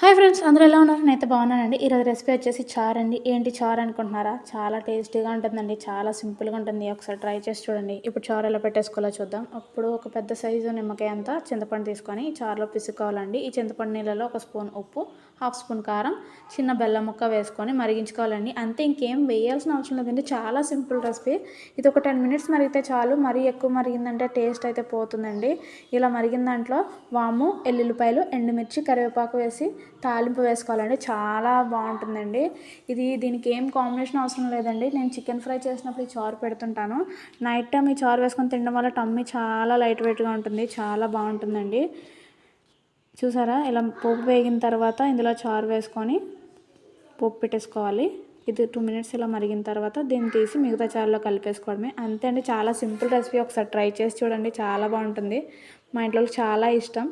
Hi friends, అందరూ ఎలా ఉన్నారు? నేనైతే బాగున్నానండి. ఈరోజు రెసిపీ వచ్చేసి చారు అండి. ఏంటి చారు అనుకుంటున్నారా? చాలా టేస్టీగా ఉంటుందండి. చాలా సింపుల్గా ఉంటుంది. ఒకసారి ట్రై చేసి చూడండి. ఇప్పుడు చారు ఎలా పెట్టేసుకోవాలో చూద్దాం. అప్పుడు ఒక పెద్ద సైజు నిమ్మకాయ అంతా చింతపండు తీసుకొని ఈ చారులో పిసుకోవాలండి. ఈ చింతపండు నీళ్ళలో ఒక స్పూన్ ఉప్పు, హాఫ్ స్పూన్ కారం, చిన్న బెల్లం ముక్క వేసుకొని మరిగించుకోవాలండి. అంతే, ఇంకేం వేయాల్సిన అవసరం లేదండి. చాలా సింపుల్ రెసిపీ. ఇది ఒక 10 మినిట్స్ మరిగితే చాలు. మరీ ఎక్కువ మరిగిందంటే టేస్ట్ అయితే పోతుందండి. ఇలా మరిగిన దాంట్లో వాము, ఎల్లుల్లిపాయలు, ఎండుమిర్చి, కరివేపాకు వేసి తాలింపు వేసుకోవాలండి. చాలా బాగుంటుందండి. దీనికి ఏం కాంబినేషన్ అవసరం లేదండి. నేను చికెన్ ఫ్రై చేసినప్పుడు ఈ చారు పెడుతుంటాను. నైట్ టైం ఈ చారు వేసుకొని తినడం వల్ల టమ్మీ చాలా లైట్ వెయిట్గా ఉంటుంది. చాలా బాగుంటుందండి. చూసారా, ఇలా పోపు వేగిన తర్వాత ఇందులో చారు వేసుకొని పోపు పెట్టేసుకోవాలి. ఇది 2 మినిట్స్ ఇలా మరిగిన తర్వాత దీన్ని తీసి మిగతా చారులో కలిపేసుకోవడమే. అంతే అండి, చాలా సింపుల్ రెసిపీ. ఒకసారి ట్రై చేసి చూడండి, చాలా బాగుంటుంది. మా ఇంట్లో చాలా ఇష్టం.